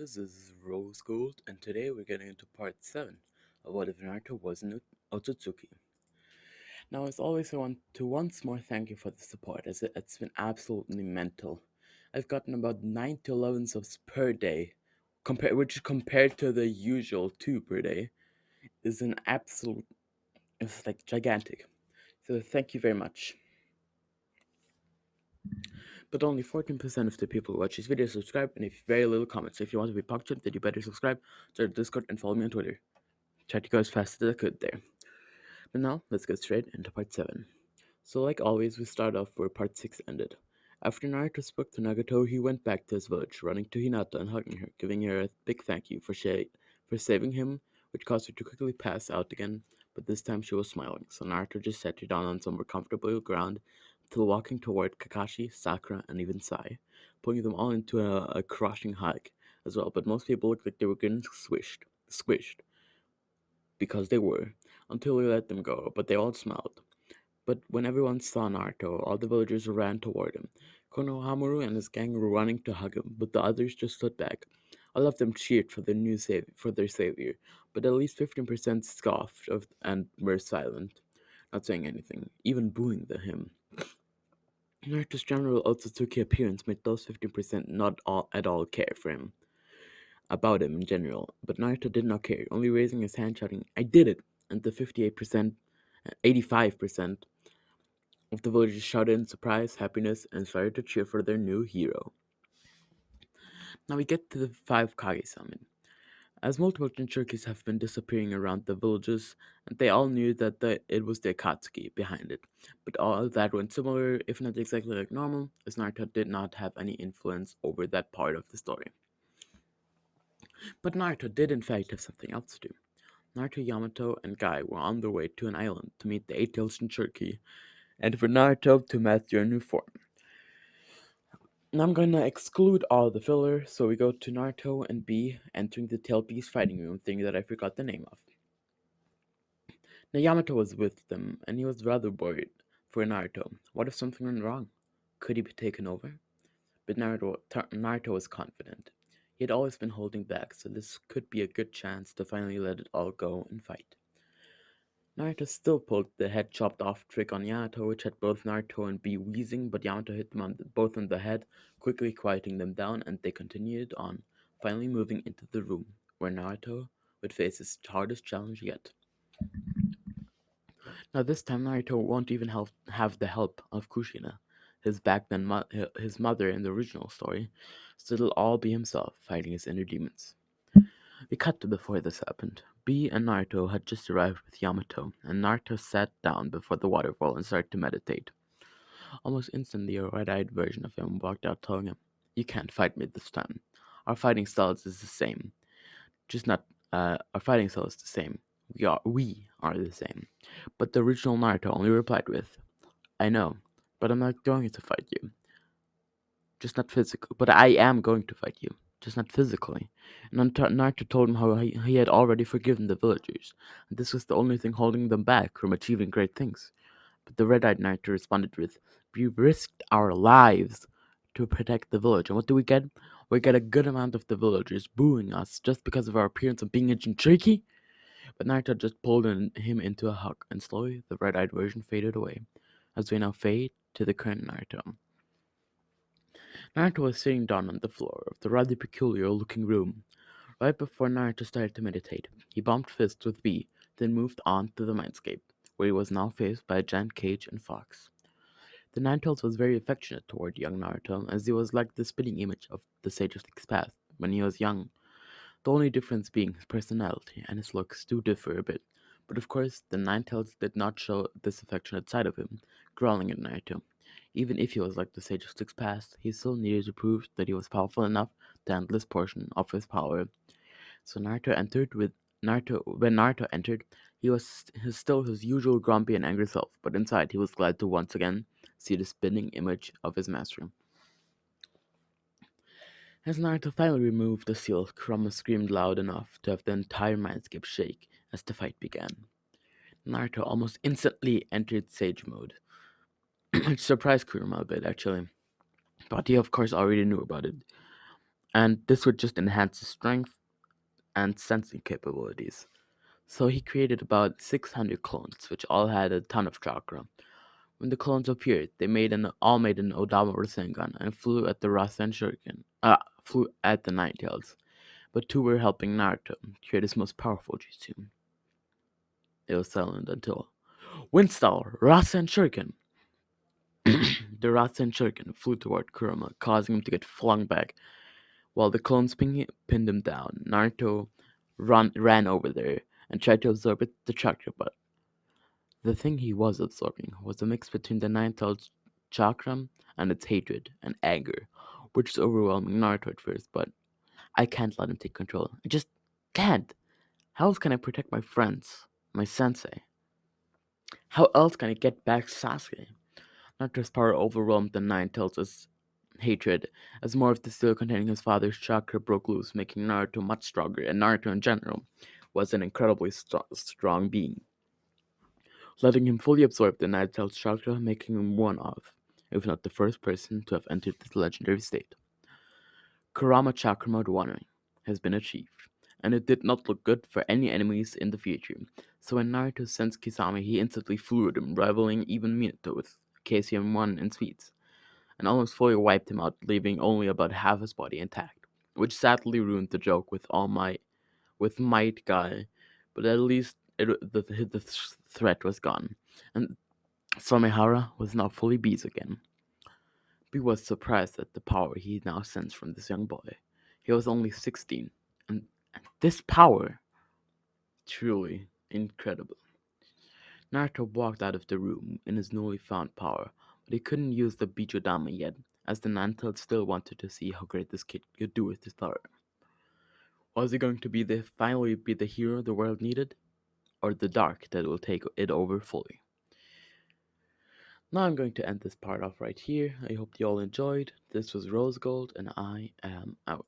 This is Rose Gold, and today we're getting into part 7 of What If Naruto Wasn't Otsutsuki. Now, as always, I want to once more thank you for the support, as it's been absolutely mental. I've gotten about 9 to 11 subs per day, which compared to the usual 2 per day, is an absolute, it's like gigantic. So thank you very much. But only 14% of the people who watch these videos subscribe, and if very little comments. So if you want to be punctured, then you better subscribe, join the Discord, and follow me on Twitter. Tried to go as fast as I could there. But now, let's get straight into part 7. So, like always, we start off where part 6 ended. After Naruto spoke to Nagato, he went back to his village, running to Hinata and hugging her, giving her a big thank you for saving him, which caused her to quickly pass out again, but this time she was smiling, so Naruto just sat her down on some more comfortable ground until walking toward Kakashi, Sakura, and even Sai, pulling them all into a crushing hug as well, but most people looked like they were getting squished, because they were, until we let them go, but they all smiled. But when everyone saw Naruto, all the villagers ran toward him. Konohamaru and his gang were running to hug him, but the others just stood back. All of them cheered for their savior, but at least 15% scoffed and were silent, not saying anything, even booing him. Naruto's general Otsutsuki appearance made those 15% not at all care for him, about him in general, but Naruto did not care, only raising his hand shouting, "I did it!" And the 58%, 85% of the villagers shouted in surprise, happiness, and started to cheer for their new hero. Now we get to the 5 Kage summon. As multiple Jinchurikis have been disappearing around the villages, and they all knew that it was the Akatsuki behind it. But all of that went similar, if not exactly like normal, as Naruto did not have any influence over that part of the story. But Naruto did in fact have something else to do. Naruto, Yamato, and Guy were on their way to an island to meet the Eight-Tailed Jinchuriki, and for Naruto to match their new form. Now I'm gonna exclude all the filler, so we go to Naruto and B entering the Tail Beast fighting room thing that I forgot the name of. Now Yamato was with them, and he was rather worried for Naruto. What if something went wrong? Could he be taken over? But Naruto was confident. He had always been holding back, so this could be a good chance to finally let it all go and fight. Naruto still pulled the head chopped off trick on Yamato, which had both Naruto and B wheezing, but Yamato hit them both on the head, quickly quieting them down, and they continued on, finally moving into the room, where Naruto would face his hardest challenge yet. Now this time Naruto won't even have the help of Kushina, his back then his mother in the original story, so it'll all be himself fighting his inner demons. We cut to before this happened. Bee and Naruto had just arrived with Yamato, and Naruto sat down before the waterfall and started to meditate. Almost instantly, a red-eyed version of him walked out, telling him, "You can't fight me this time. Our fighting styles is the same. Just not. Our fighting style is the same. We are the same." But the original Naruto only replied with, "I know, but I'm not going to fight you. Just not physically. But I am going to fight you, just not physically." And then Naruto told him how he had already forgiven the villagers, and this was the only thing holding them back from achieving great things. But the red-eyed Naruto responded with, "We risked our lives to protect the village, and what do we get? We get a good amount of the villagers booing us just because of our appearance of being a Jinchuriki?" But Naruto just pulled him into a hug, and slowly the red-eyed version faded away, as we now fade to the current Naruto. Naruto was sitting down on the floor of the rather peculiar-looking room. Right before Naruto started to meditate, he bumped fists with B, then moved on to the mindscape, where he was now faced by a giant cage and fox. The Ninetales was very affectionate toward young Naruto, as he was like the spitting image of the Sage of Six Paths when he was young, the only difference being his personality and his looks do differ a bit. But of course, the Ninetales did not show this affectionate side of him, growling at Naruto. Even if he was like the Sage of Six Paths, he still needed to prove that he was powerful enough to handle this portion of his power. So when Naruto entered, he was still his usual grumpy and angry self, but inside he was glad to once again see the spinning image of his master. As Naruto finally removed the seal, Kurama screamed loud enough to have the entire mindscape shake as the fight began. Naruto almost instantly entered Sage mode, which surprised Kurama a bit actually, but he of course already knew about it. and this would just enhance his strength and sensing capabilities. So he created about 600 clones, which all had a ton of chakra. When the clones appeared, they all made an Odama Rasengan and flew at the Ninetales. But two were helping Naruto create his most powerful jutsu. It was silent until Windstyle, Rasen Shuriken. The Rasen Shuriken flew toward Kurama, causing him to get flung back. While the clones pinned him down, Naruto ran over there and tried to absorb the chakra, but the thing he was absorbing was a mix between the Ninetales chakra and its hatred and anger, which is overwhelming Naruto at first, but I can't let him take control. I just can't. How else can I protect my friends, my sensei? How else can I get back Sasuke? Naruto's power overwhelmed the Ninetales' hatred, as more of the steel containing his father's chakra broke loose, making Naruto much stronger, and Naruto in general was an incredibly strong being, letting him fully absorb the Ninetales chakra, making him one of, if not the first person to have entered this legendary state. Kurama Chakra Mode 1 has been achieved, and it did not look good for any enemies in the future. So when Naruto sensed Kisame, he instantly flew at him, rivaling even Minato with KCM-1 in speeds, and almost fully wiped him out, leaving only about half his body intact, which sadly ruined the joke with Might Guy, but at least the threat was gone, and Somehara was now fully Beast again. B was surprised at the power he now sensed from this young boy. He was only 16, and this power, truly incredible. Naruto walked out of the room in his newly found power, but he couldn't use the Bijodama yet, as the Nantel still wanted to see how great this kid could do with his power. Was he going to finally be the hero the world needed, or the dark that will take it over fully? Now I'm going to end this part off right here. I hope you all enjoyed. This was Rose Gold, and I am out.